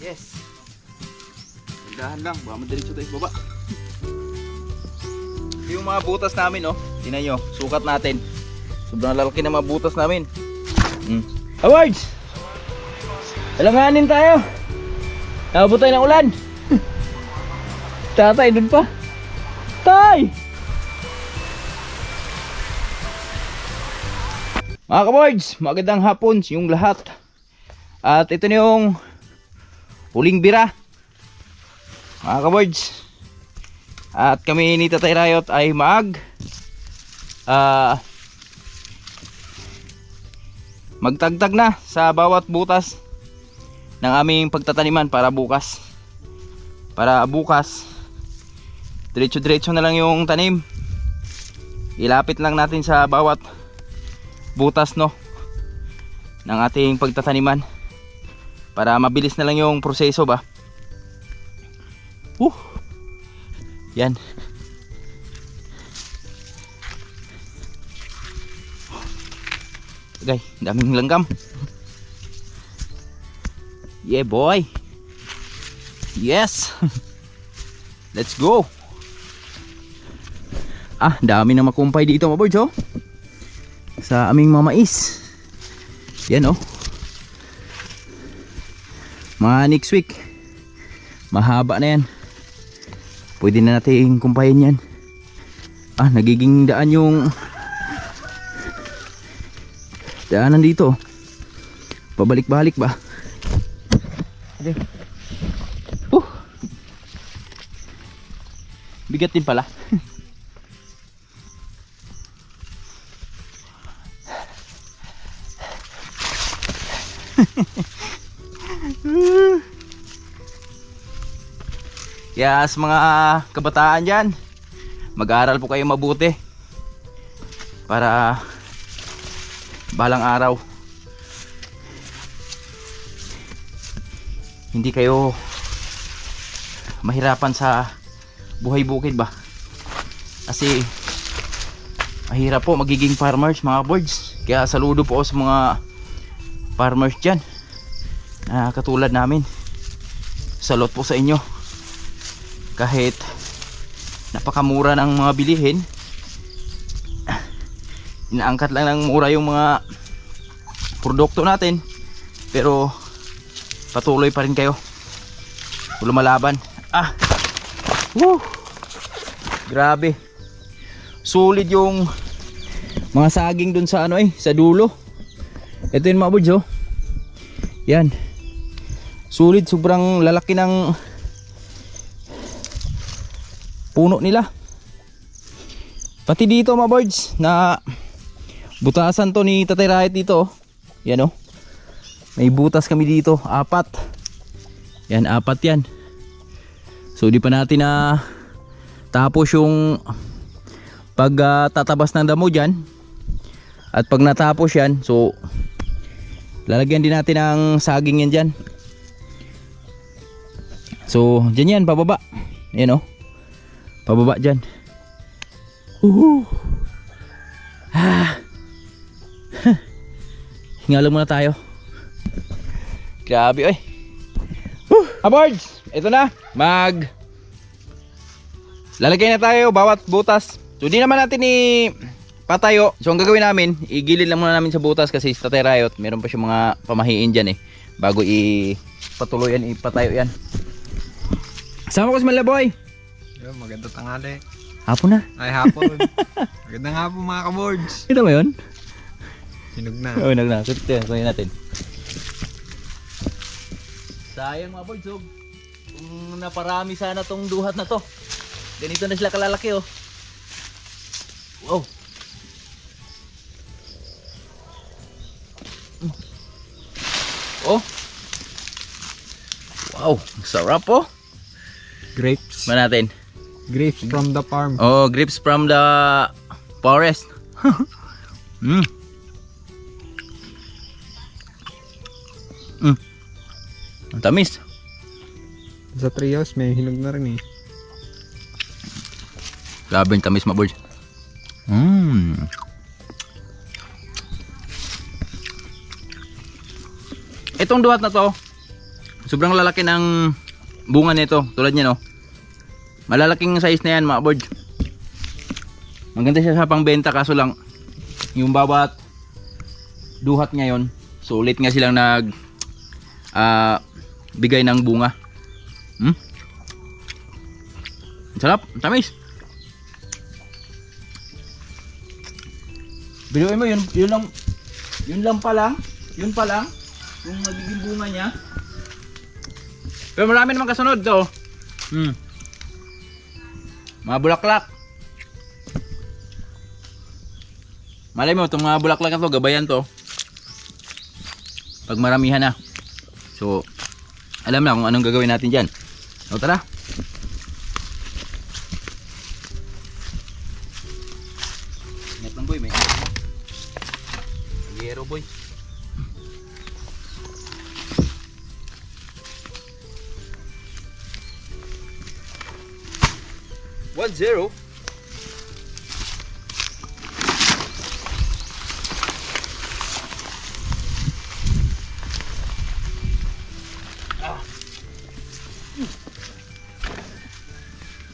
Yes. Dahan lang, baka madiretso tayo sa baba. Yung mga butas namin, oh. Tingnan nyo, sukat natin. Sobrang lalaki na mga butas namin. Awards! Alanganin tayo. Nakabot tayo ng ulan. Tatay, dun pa. Tay! Mga kaboards, magandang hapon yung lahat. At ito na yung huling bira, mga kaboards. At kami ni Tatay Rayot ay magtagtag na sa bawat butas ng aming pagtataniman para bukas. Para bukas diretso-diretso na lang yung tanim. Ilapit lang natin sa bawat butas, no, ng ating pagtataniman para mabilis na lang yung proseso ba. Yan. Okay, daming langgam. Yeah boy. Yes. Let's go. Dami na makumpay dito mga boys, oh. Sa aming mga mais. Yan, oh. Mga next week mahaba na yan. Pwede na natin kumpayin yan. Nagiging daan yung daanan dito. Pabalik-balik ba? Bigat din pala. Kaya sa mga kabataan dyan, mag-aaral po kayo mabuti para balang araw hindi kayo mahirapan sa buhay bukid ba. Kasi mahirap po magiging farmers mga boards. Kaya saludo po sa mga farmers dyan na katulad namin. Salot po sa inyo. Kahit napakamura ng mga bilihin, inaangkat lang ng mura yung mga produkto natin, pero patuloy pa rin kayo lumalaban. Grabe, sulit yung mga saging dun sa sa dulo. Ito yung mga buds, oh. Yan, sulit, sobrang lalaki ng puno nila. Pati dito mga birds na butasan to ni Tatay Rayot dito, oh. Yan, oh. May butas kami dito, 4. Yan, 4 yan. So di pa natin na tapos yung pagtatabas ng damo dyan. At pag natapos yan, so lalagyan din natin ng saging yan dyan. So dyan yan, pababa. Yan, oh. Pababa dyan. Hinga lang muna tayo. Grabe, oy. Aboards, ito na. Lalagay na tayo bawat butas. So di naman natin patayo. So ang gagawin namin, igilid lang muna namin sa butas kasi sa Tatay Rayot meron pa siyang mga pamahiin dyan, bago ipatuloy yan, ipatayo yan. Sama ko si Malaboy. Maganda tanghali. Hapon na. Ay, hapon. Magandang hapon mga kaboards. Kita mo yun? Hinog na. Oo, hinog na. Kunin natin. Sayang mga boards, kung naparami sana tong duhat na to. Ganito na sila kalalaki, oh. Wow. Oh. Wow, sarap, oh. Grapes. Ba natin? Grapes from the farm. Oh, grapes from the forest. Ang tamis. Sa trios may hinog na rin, Grabe yung tamis, mga boys. Itong duhat na to, Sobrang lalaki ng bunga nito. Tulad niya, no? Malalaking size na yan, mga board. Maganda siya sa pangbenta, kaso lang yung bawat duhat ngayon, sulit nga silang bigay ng bunga. Ang sarap, ang tamis. Biluin mo, yun lang pa lang yung magiging bunga niya. Pero marami naman kasunod to. Mga bulaklak. Malay mo, itong mga bulaklak na to, gabayan to pag maramihan na. So, alam na kung anong gagawin natin dyan. So, tara. Ingat lang boy, may hero boy. One zero.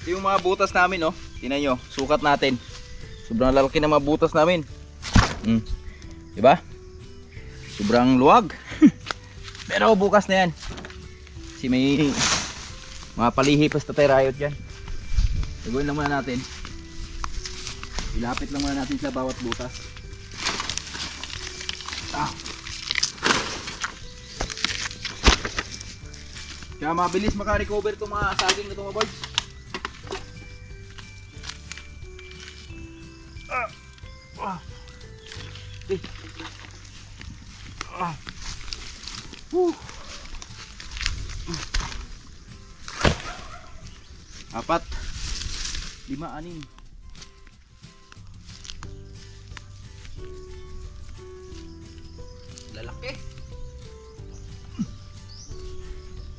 Ito yung mga butas namin, oh. Tingnan nyo, sukat natin. Sobrang lalaki ng mga butas namin. Diba? Sobrang luwag. Pero bukas na yan. Kasi may mga palihip sa Tatay Riot dyan. Gagawin lang muna natin. Ilapit lang muna natin sa bawat butas. Kaya mabilis maka-recover itong mga saging na itong mga boys. Apat, 5, 6. Lalaki.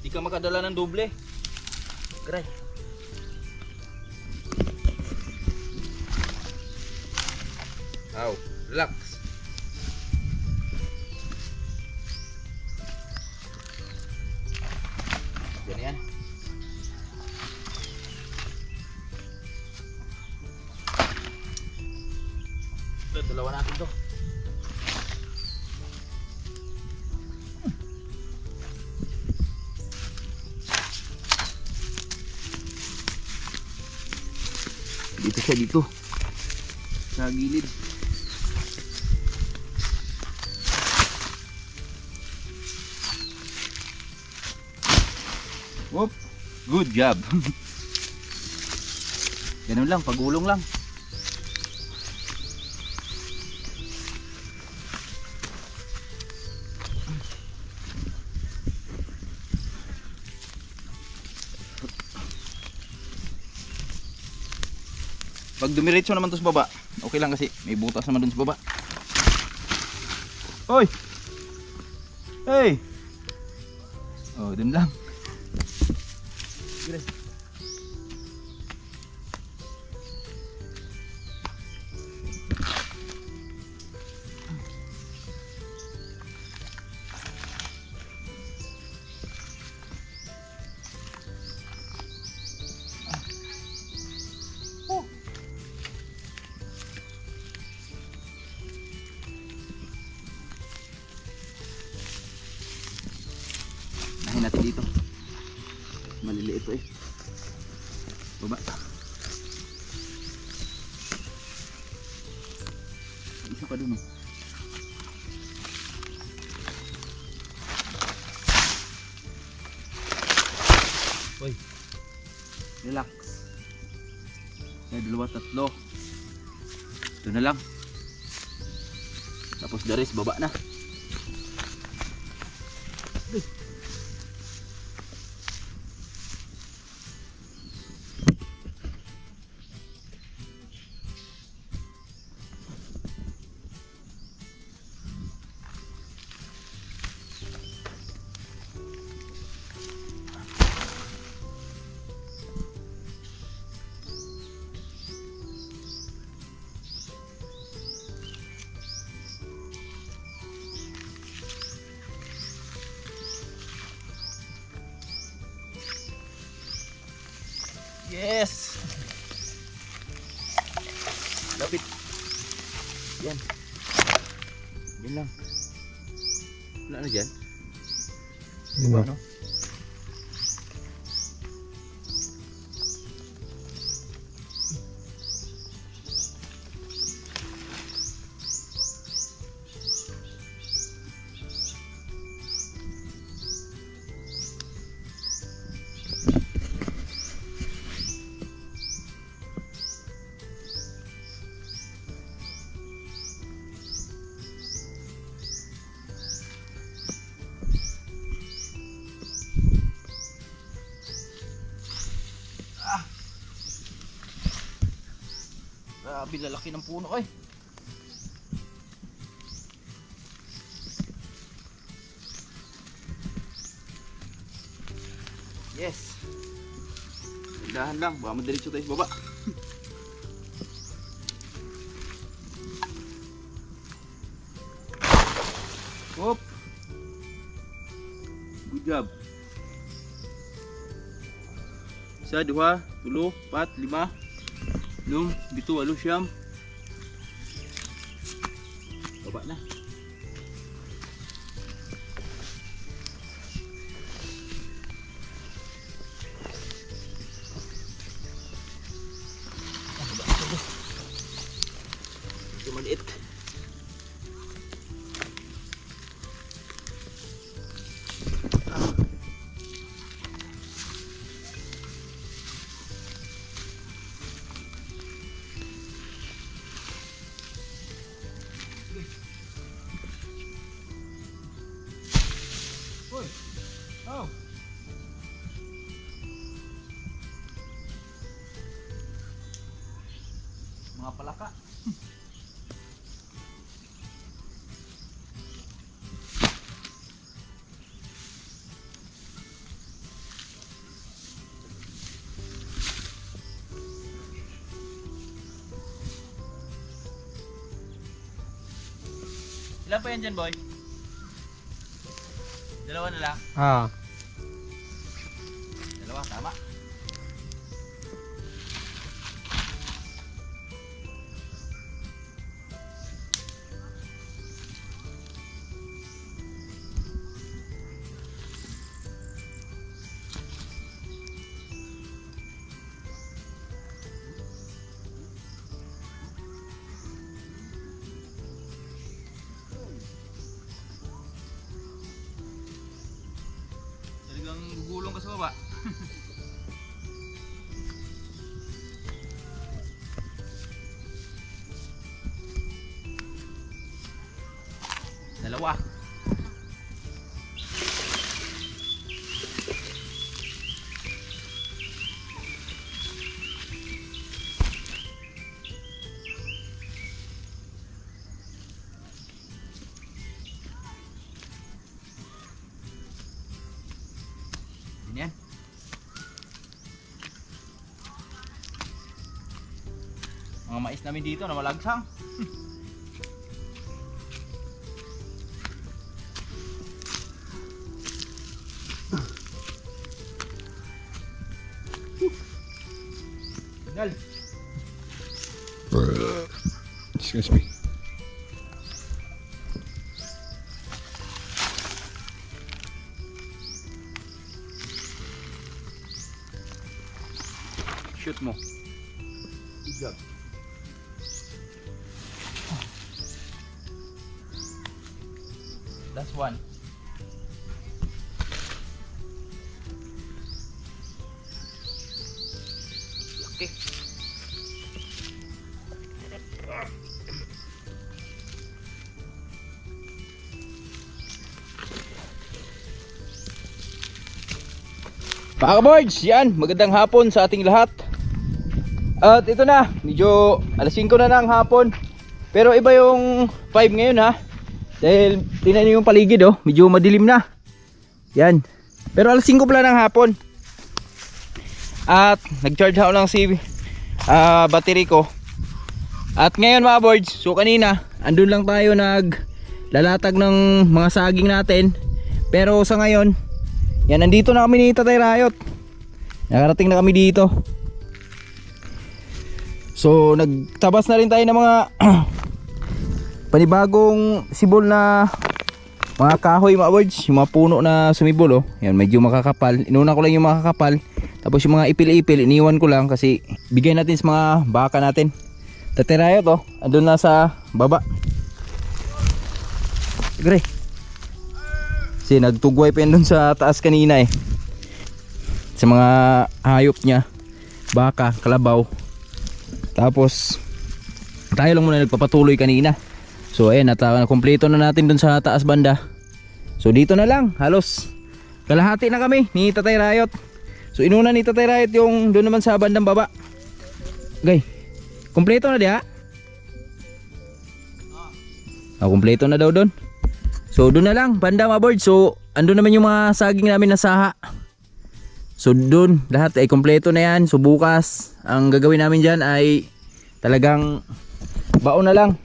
Di ka makadala ng doble. Gray. Wow, relax. Yan. Dalawa natin to. Dito siya dito. Sa gilid. Whoop. Good job. Ganun lang, pagulong lang. Pag dumiretso naman to sa baba, okay lang kasi may butas naman dun sa baba. Hoy! Hey! Oh, dun lang. Sige. Natin dito. Maliliit ito eh. Baba. Isa pa dun oh. Uy. Relax. May 2, 3. Ito na lang. Tapos daris baba na. Yes! Lapit. Yan. Yan lang. Wala na dyan. Diba? Ano? Grabe, lalaki ng puno ay. Yes. Dahan lang, baka madiretso tayo sa baba. Hop. Good job. Isa, dua, tulo, pat, lima. 6, 7, 8, 9. Baba na. Ito maliit. Oh. Mga palaka. Ilan pa yan dyan, boy? Dalawa na lang. Ah. Dalawa, tama. Talagang gugulong ka sa baba. Dalawa. Yan. Mga mais namin dito na malagsang. Gal. Excuse me. Shoot mo. Good job. Last one. Okay. Mga kaboards, yan, magandang hapon sa ating lahat. At ito na, medyo alas 5 na ng hapon. Pero iba yung 5 ngayon ha. Dahil tingnan niyo yung paligid oh, medyo madilim na. Yan. Pero alas 5 pala ng hapon. At nag-charge ako lang si battery ko. At ngayon mga boards, so kanina andun lang tayo naglalatag ng mga saging natin. Pero sa ngayon, yan, nandito na kami ni Tatay Rayot. Nakarating na kami dito. So nagtabas na rin tayo ng mga panibagong sibol na mga kahoy mga birds, yung mga puno na sumibol oh. Yan, medyo makakapal. Inuna ko lang yung makakapal. Tapos yung mga ipil-ipil, iniwan ko lang kasi bigay natin sa mga baka natin. Tatirayot oh, andun na sa baba. Gre. Kasi nagtugway pa yun dun sa taas kanina eh. Sa mga hayop niya, baka, kalabaw. Tapos tayo lang muna nagpapatuloy kanina. So ayan, kumpleto na natin dun sa taas banda. So dito na lang, halos kalahati na kami ni Tatay Rayot. So inuna ni Tatay Rayot yung doon naman sa bandang baba. Okay, kumpleto na diha? Kumpleto na daw doon. So doon na lang, banda mga board. So andun naman yung mga saging namin na saha. So doon, lahat ay kumpleto na yan. So bukas, ang gagawin namin dyan ay talagang baon na lang.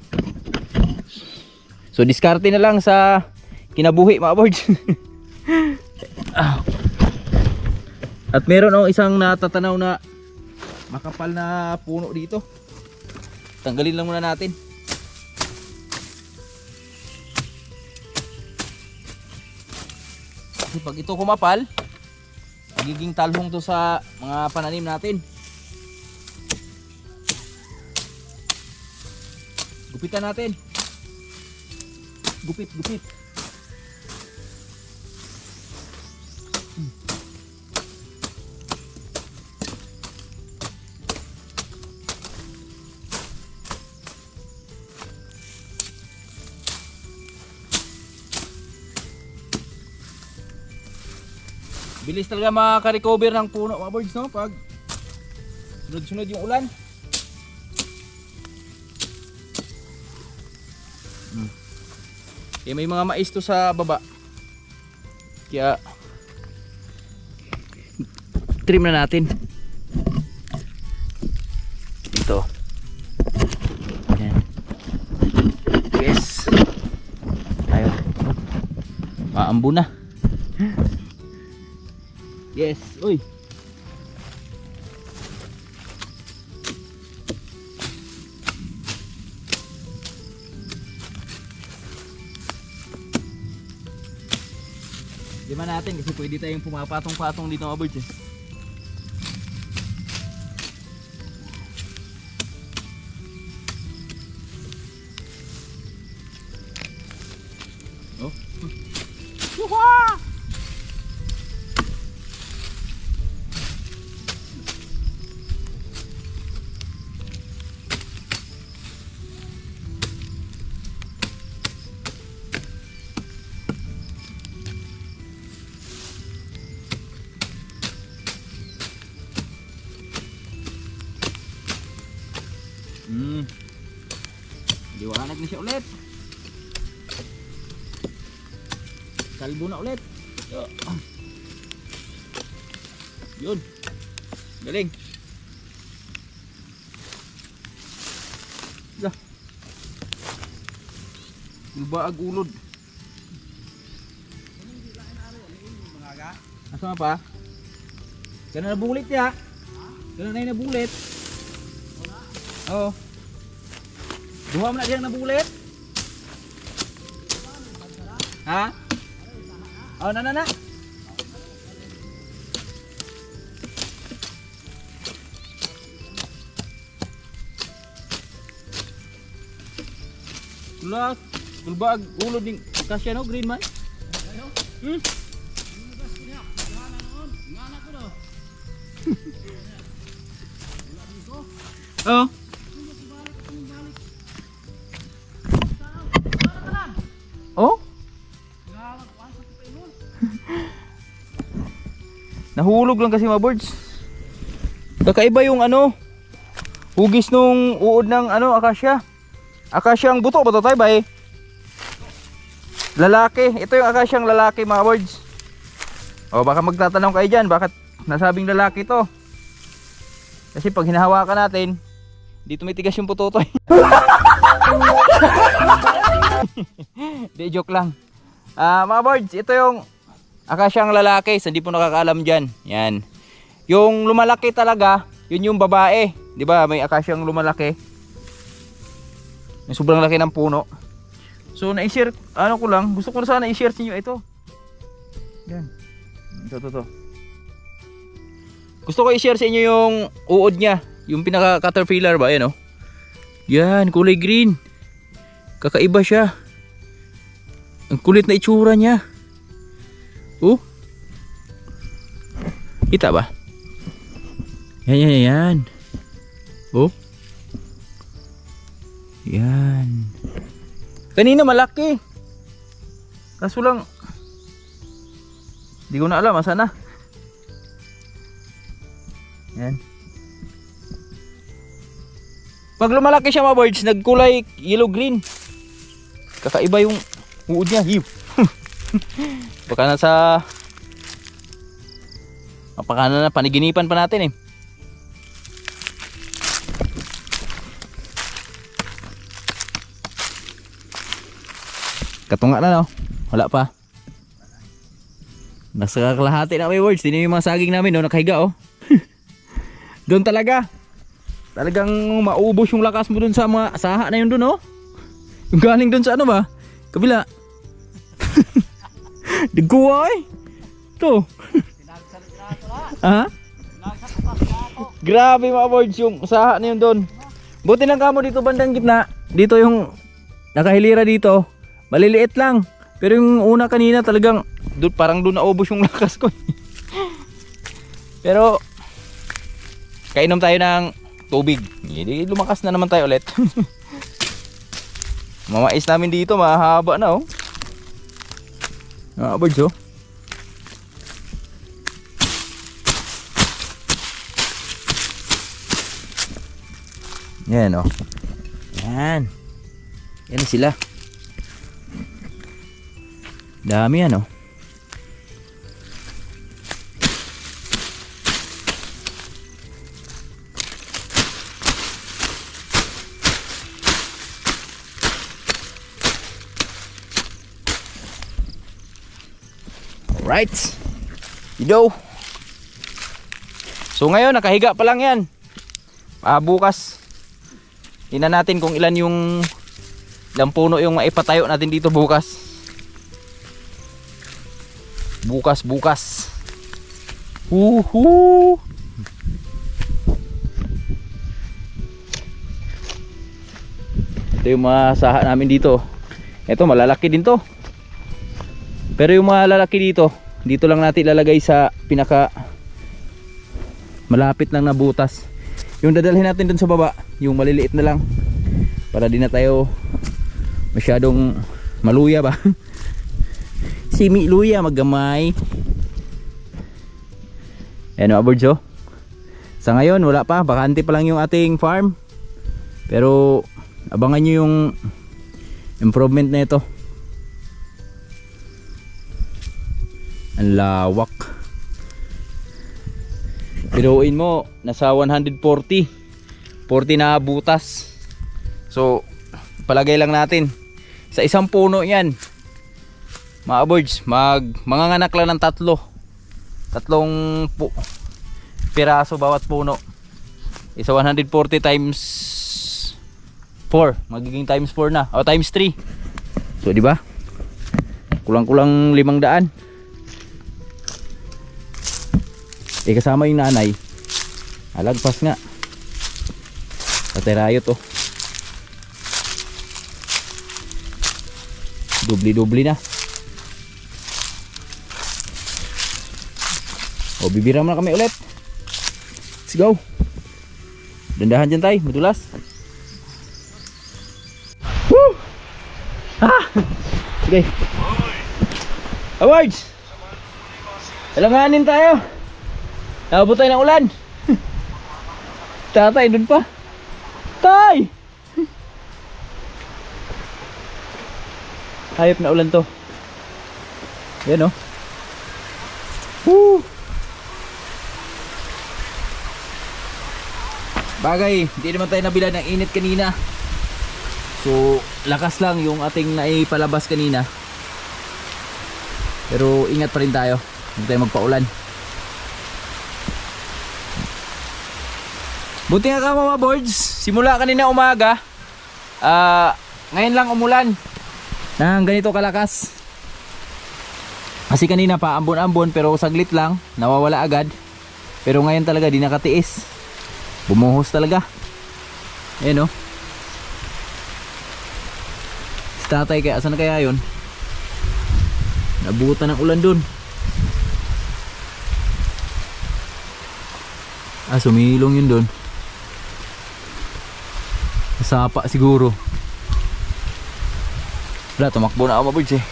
So diskarte na lang sa kinabuhi mga boards. At meron akong isang natatanaw na makapal na puno dito. Tanggalin lang muna natin. Kasi pag ito kumapal, magiging talhong to sa mga pananim natin. Gupitan natin. Gupit. Bilis talaga makarecover ng puno mga birds, no? Pag sunod-sunod yung ulan. Kaya may mga mais to sa baba. Kaya trim na natin. Ito. Ayan. Yes. Tayo. Maambo na. Yes. Uy. Lima natin kasi pwede tayong pumapatong-patong dito mga birds eh. Oh. Yuha! Liwanag na siya ulit. Kalbo na ulit. Yun. Galing. Ilbaag ulod. Asa pa? Kana na bulit ya. Kana na nabulit. Oo. Duha mo na diyang nabulit. Ha? Oh, na. Kulak, kulbag ulo ding kasya no green man. Oh. Oh? Nahulog lang kasi mga birds. Kakaiba yung hugis nung uod ng akasya. Akasya ang buto ba to tayo ba eh? Lalaki. Ito yung akasyang lalaki mga birds. O baka magtatanong kayo dyan, bakit nasabing lalaki to? Kasi pag hinahawakan natin, dito may tigas yung putotoy. Di, joke lang. Mga birds, ito yung akasyang lalaki. Sa hindi po nakakaalam dyan. Yan. Yung lumalaki talaga, Yun yung babae. Di ba? May akasyang lumalaki. May sobrang laki ng puno. So na-share, ano ko lang, gusto ko na sana i-share sa inyo ito. Yan. Ito. Gusto ko i-share sa inyo yung uod niya. Yung pinaka caterpillar ba, yan oh. Yan, kulay green. Kakaiba siya. Ang kulit na itsura niya. Oh. Kita ba? Yan. Oh. Yan. Kanina malaki. Kaso lang di ko na alam asan na. Yan. Pag lumalaki siya mga birds, nagkulay yellow green. Kakaiba yung uod niya. Baka na paniginipan pa natin eh. Katunga na no? Wala pa. Nasa kalahati na may words. Tingnan yung mga saging namin no? Nakahiga oh. Doon talaga. Talagang maubos yung lakas mo dun sa mga saha na yun dun oh. Yung galing dun sa ano ba? Kabila. Diguwa eh. Ito. Ha? Grabe mga boards yung saha na yun dun. Buti lang kamo dito bandang gitna. Dito yung nakahilira dito. Maliliit lang. Pero yung una kanina talagang parang doon naubos yung lakas ko. Pero kainom tayo ng tubig. Hindi lumakas na naman tayo ulit. Mamais namin dito, mahaba na oh. Birds oh. Yan oh. Yan. Yan na sila. Dami yan oh. Alright. So ngayon nakahiga pa lang yan. Bukas tingnan natin kung ilan puno yung maipatayo natin dito bukas. Bukas. Woohoo! Ito yung mga saha namin dito. Ito malalaki din to. Pero yung mga lalaki dito lang natin ilalagay sa pinaka malapit lang na butas. Yung dadalhin natin dun sa baba, yung maliliit na lang. Para di na tayo masyadong maluya ba. Simi luya magamay. Ayan mga birds oh. Sa ngayon wala pa, bakante pa lang yung ating farm. Pero abangan nyo yung improvement na ito. Ang lawak. Piruin mo nasa 140 na butas. So palagay lang natin sa isang puno yan mga birds, manganganak lang ng tatlong piraso bawat puno. Isa 140 times 4, magiging times 4 na o times 3. So di ba? Kulang-kulang 500. Kasama yung nanay. Alagpas nga. Paterayo to. Dubli na. O bibira muna kami ulit. Let's go. Dandahan dyan tayo, madulas. Woo! Sige. Awards! Alanganin tayo. Nabot tayo ng ulan. Tatay dun pa. Tay! Hayop na ulan to. Yan o. Woo! Bagay, hindi naman tayo nabila ng init kanina. So, lakas lang yung ating naipalabas kanina. Pero ingat pa rin tayo. Hindi tayo magpaulan. Buti nga ka mga boards, simula kanina umaga, ngayon lang umulan ng ganito kalakas. Kasi kanina pa ambon-ambon pero saglit lang, nawawala agad. Pero ngayon talaga di nakatiis. Bumuhos talaga. Ayan o. Si tatay kaya, asan na kaya yun? Nabutan ng ulan dun. Sumilong yun dun. Sapa siguro. Wala, tumakbo na ako mabuds eh.